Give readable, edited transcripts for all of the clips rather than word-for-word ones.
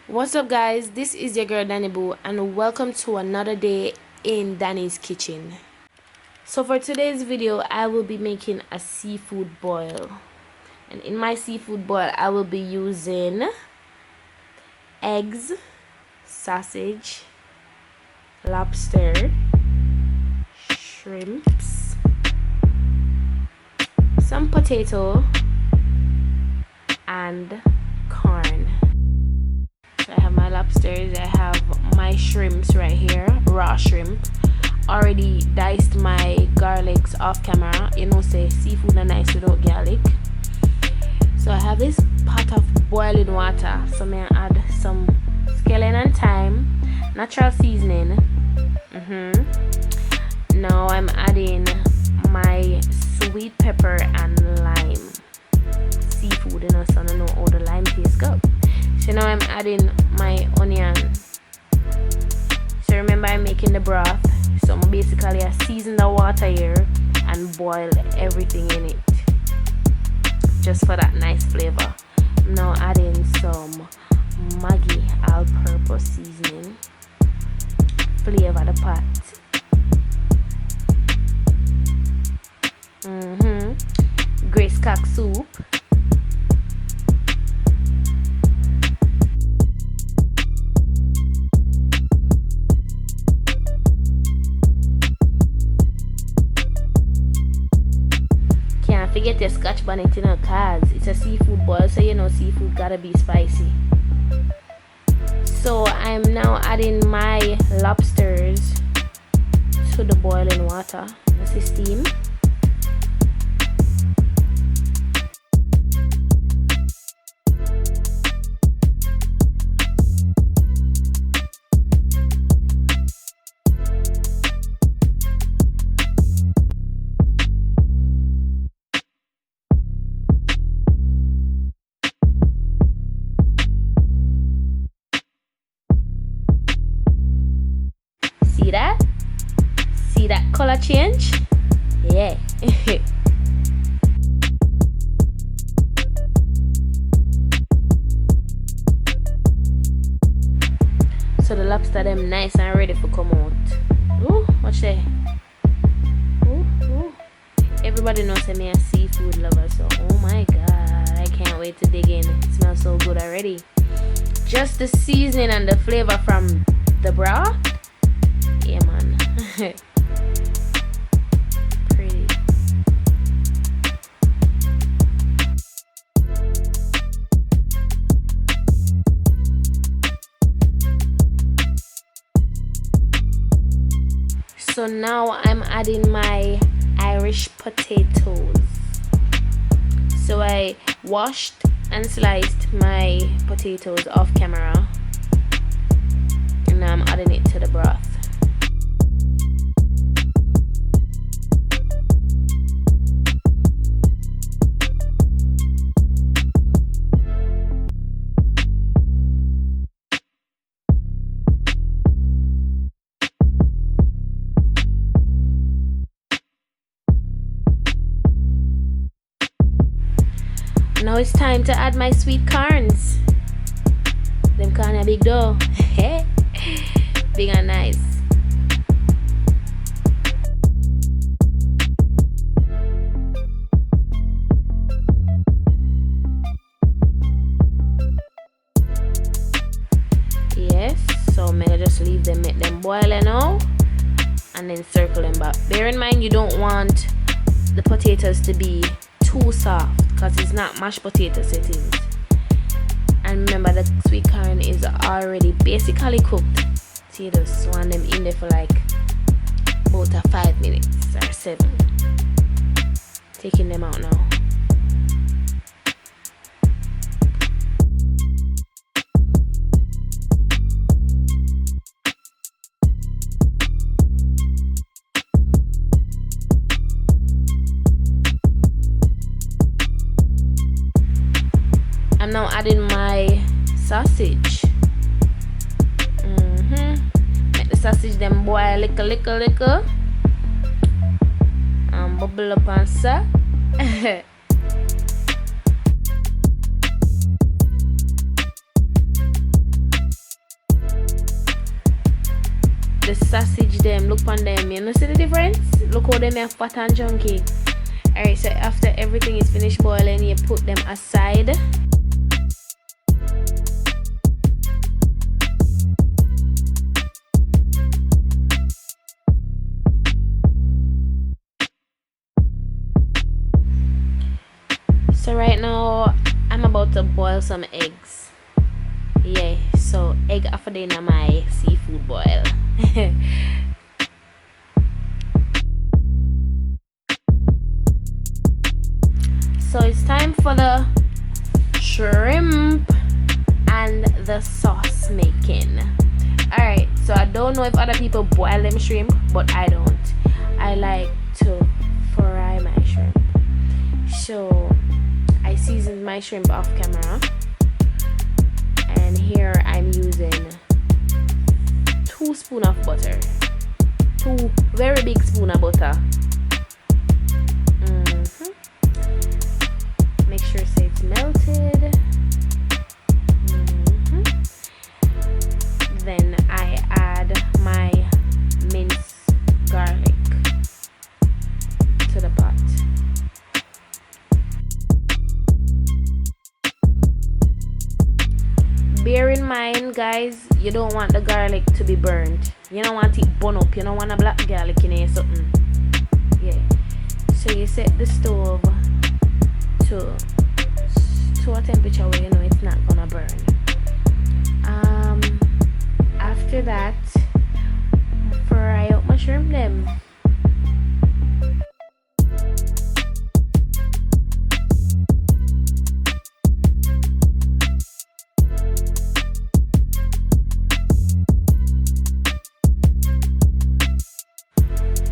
What's up, guys? This is your girl Daniboo, and welcome to another day in Danny's kitchen. So for today's video, I will be making a seafood boil, and in my seafood boil, I will be using eggs, sausage, lobster, shrimps, some potato, and corn. So I have my lobsters, I have my shrimps right here, raw shrimp. Already diced my garlics off camera. You know, say seafood are nice without garlic. So I have this pot of boiling water. So may I add some scallion and thyme, natural seasoning. Now I'm adding my sweet pepper and lime. Seafood, you know, so I don't know how the lime tastes good. So now I'm adding my onion. So remember, I'm making the broth. So basically I season the water here and boil everything in it, just for that nice flavor. I'm now adding some Maggi all-purpose seasoning. Flavor the pot. Grace cock soup. Can't forget your scotch bonnet, you know, cause it's a seafood boil, so you know seafood gotta be spicy. So I'm now adding my lobsters to the boiling water. This is steam. See that? See that color change? Yeah. So the lobster them nice and ready for come out. Ooh, watch that. Ooh. Everybody knows I'm a seafood lover, so oh my god, I can't wait to dig in. It smells so good already. Just the seasoning and the flavor from the broth. Yeah, man. Pretty. So now I'm adding my Irish potatoes. So I washed and sliced my potatoes off camera, and now I'm adding it to the broth. Now it's time to add my sweet corns. Them corn are big though. Big and nice. Yes, so I'm gonna just leave them, make them boil now, and then circle them back. Bear in mind, you don't want the potatoes to be too soft, because it's not mashed potato settings. And remember, the sweet corn is already basically cooked, so you just want them in there for like about 5 minutes or 7. Taking them out now. I'm now adding my sausage. Make the sausage them boil little, and bubble up and set. the sausage them, look on them, you know, see the difference? Look how them are fat and chunky. Alright, so after everything is finished boiling, you put them aside. So right now I'm about to boil some eggs. Yeah, so egg after dinner my seafood boil. So it's time for the shrimp and the sauce making. Alright, so I don't know if other people boil them shrimp, but I don't. I like to fry my shrimp. So I seasoned my shrimp off camera, and here I'm using 2 spoons of butter, 2 very big spoons of butter. Make sure it's melted. Then I add my minced garlic to the pot. Bear in mind, guys, you don't want the garlic to be burnt. You don't want it burn up. You don't want a black garlic in here something. Yeah. So you set the stove to a temperature where you know it's not gonna burn. After that, fry up my shrimp them.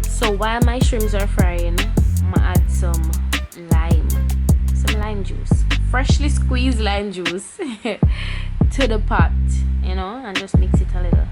So while my shrimps are frying, I'm gonna add some lime juice, freshly squeezed lime juice to the pot, you know, and just mix it a little.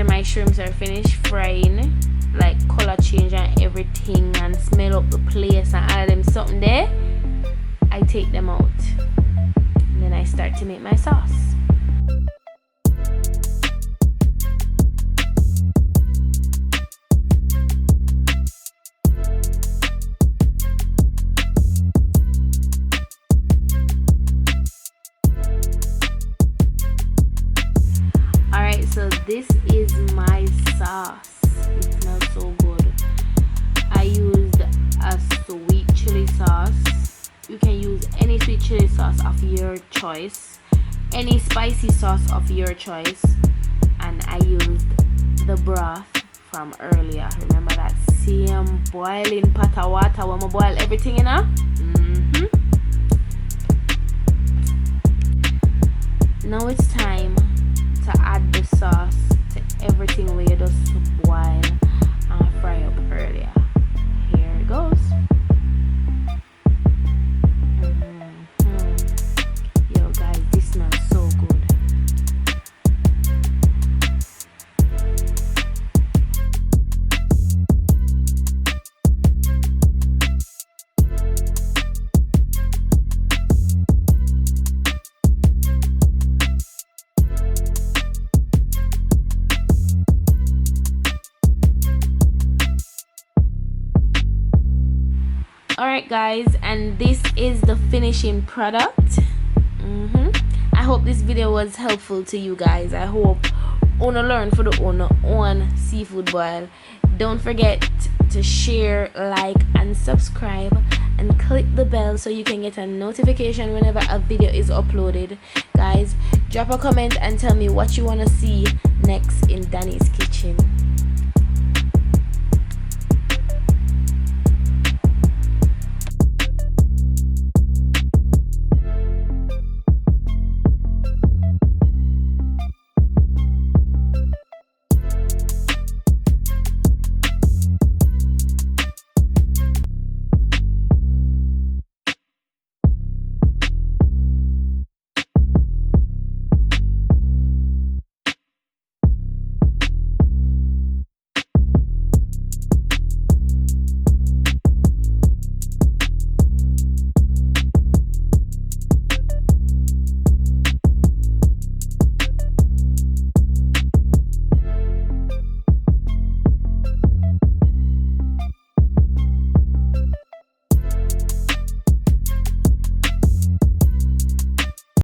My shrimps are finished frying, like color change and everything, and smell up the place and all of them something there, I take them out and then I start to make my sauce. So this is my sauce. It smells so good. I used a sweet chili sauce. You can use any sweet chili sauce of your choice, any spicy sauce of your choice, and I used the broth from earlier. Remember that same boiling pot of water when I boil everything in her? Now it's time to add the sauce to everything we just boil and fry up earlier. Here it goes. Yo guys, this smells so good. Alright guys, and this is the finishing product. I hope this video was helpful to you guys. I hope you learn for the own seafood boil. Don't forget to share, like, and subscribe, and click the bell so you can get a notification whenever a video is uploaded. Guys, drop a comment and tell me what you want to see next in Danny's